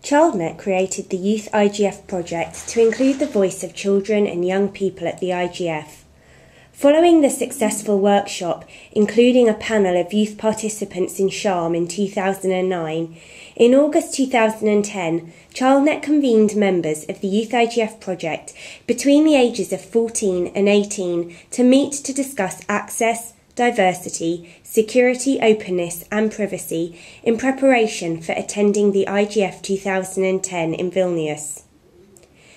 ChildNet created the Youth IGF project to include the voice of children and young people at the IGF. Following the successful workshop, including a panel of youth participants in Sharm in 2009, in August 2010, ChildNet convened members of the Youth IGF project between the ages of 14 and 18 to meet to discuss access, diversity, security, openness and privacy in preparation for attending the IGF 2010 in Vilnius.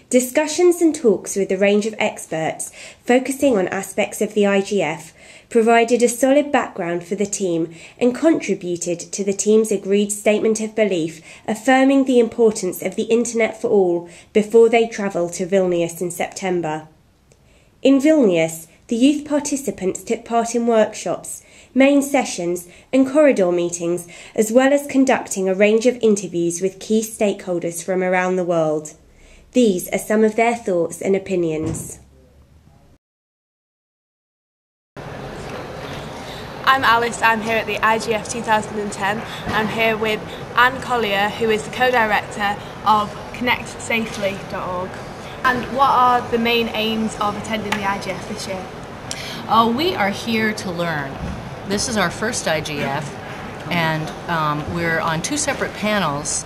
Discussions and talks with a range of experts focusing on aspects of the IGF provided a solid background for the team and contributed to the team's agreed statement of belief affirming the importance of the Internet for all before they travel to Vilnius in September. In Vilnius, the youth participants took part in workshops, main sessions and corridor meetings, as well as conducting a range of interviews with key stakeholders from around the world. These are some of their thoughts and opinions. I'm Alice, I'm here at the IGF 2010. I'm here with Anne Collier, who is the co-director of connectsafely.org. And what are the main aims of attending the IGF this year? We are here to learn. This is our first IGF, and we're on two separate panels.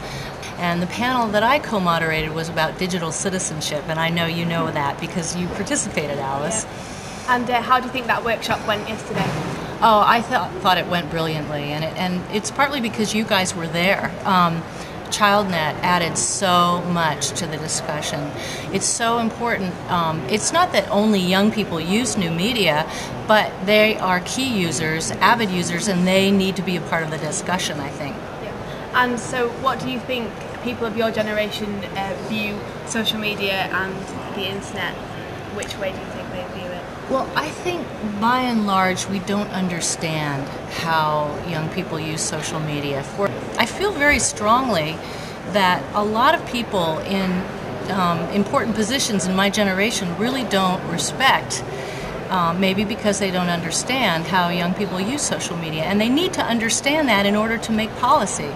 And the panel that I co-moderated was about digital citizenship, and I know you know that because you participated, Alice. Yeah. And how do you think that workshop went yesterday? Oh, I thought it went brilliantly, and it's partly because you guys were there. ChildNet added so much to the discussion. It's so important. It's not that only young people use new media, but they are key users, avid users, and they need to be a part of the discussion, I think. Yeah. And so what do you think people of your generation view social media and the internet? Which way do you think they view it? Well, I think by and large we don't understand how young people use social media. I feel very strongly that a lot of people in important positions in my generation really don't respect, maybe because they don't understand how young people use social media, and they need to understand that in order to make policy.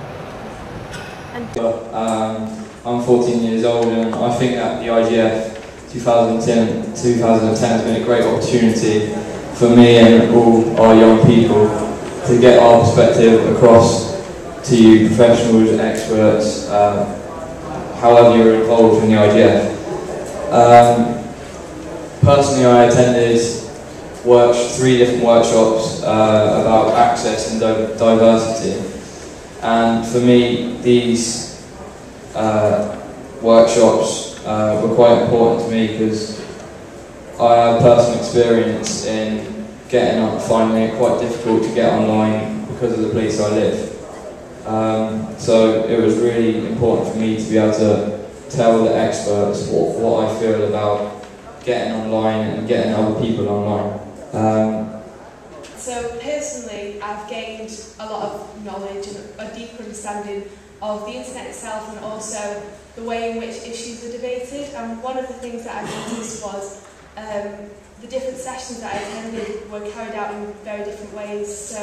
I'm 14 years old, and I think that the IGF 2010 has been a great opportunity for me and all our young people to get our perspective across to you professionals, experts, however you're involved in the IGF. Personally, I attended 3 different workshops about access and diversity. And for me, these workshops were quite important to me because I have personal experience in finding it quite difficult to get online because of the place I live. So it was really important for me to be able to tell the experts what I feel about getting online and getting other people online. So personally, I've gained a lot of knowledge and a deeper understanding of the internet itself and also the way in which issues are debated. And one of the things that I noticed was the different sessions that I attended were carried out in very different ways. So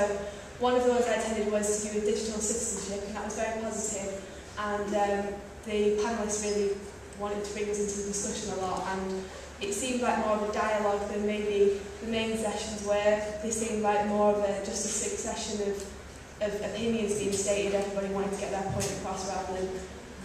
one of the ones I attended was to do with digital citizenship, and that was very positive. And the panellists really wanted to bring us into the discussion a lot. And it seemed like more of a dialogue than maybe the main sessions were. They seemed like more of just a succession of opinions being stated. Everybody wanted to get their point across rather than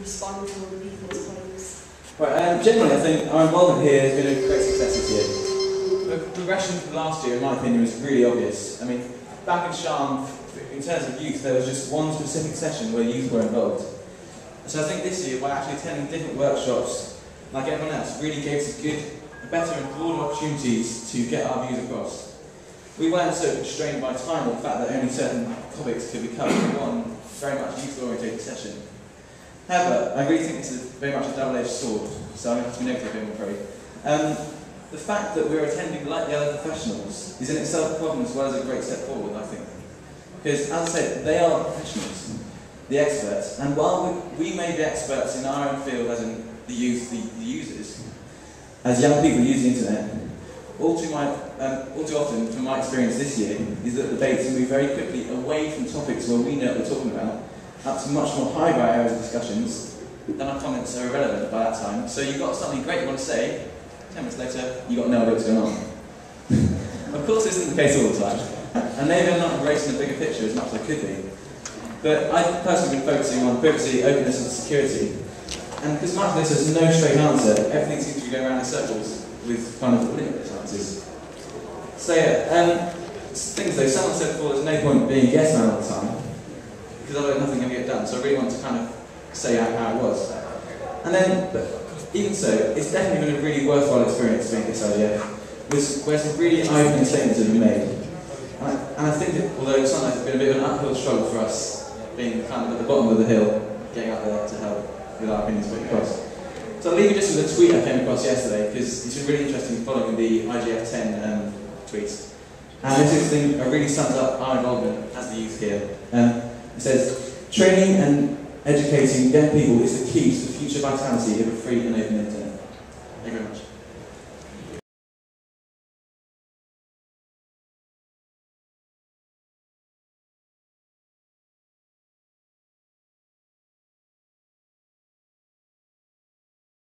respond to other people's points. Right, generally I think our involvement here has been a great success this year. The progression from last year, in my opinion, was really obvious. I mean, back in Sharm, in terms of youth, there was just one specific session where youth were involved. So I think this year, by actually attending different workshops, like everyone else, really gave us better and broader opportunities to get our views across. We weren't so constrained by time or the fact that only certain topics could be covered in one very much youth-oriented session. However, I really think this is very much a double-edged sword, so I'm going to have to be negative, I'm afraid. The fact that we're attending like the other professionals is in itself a problem as well as a great step forward, I think. Because, as I said, they are professionals, the experts, and while we may be experts in our own field, as in the youth, the users, as young people use the internet, all too often, from my experience this year, is that debates move very quickly away from topics where we know what we're talking about, up to much more highbrow areas of discussions, then our comments are irrelevant by that time. So you've got something great you want to say, 10 minutes later, you've got no idea what's going on. Of course this isn't the case all the time, and maybe I'm not embracing the bigger picture as much as I could be. But I've personally been focusing on privacy, openness and security. And because much of this has no straight answer, everything seems to be going around in circles with kind of limited answers. So yeah, things though, someone said before there's no point being a yes man all the time, because otherwise nothing can get done. So I really want to kind of say how it was. And then, but even so, it's definitely been a really worthwhile experience being this IGF, where some really eye-opening statements have been made. And I think that, although sometimes it's been a bit of an uphill struggle for us, being kind of at the bottom of the hill, getting up there to help with our opinions put across. So I'll leave you just with a tweet I came across yesterday, because it's been really interesting following the IGF 10 tweets. And this thing really sums up our involvement as the youth here. It says, training and educating young people is the key to the future vitality of a free and open internet. Thank you very much.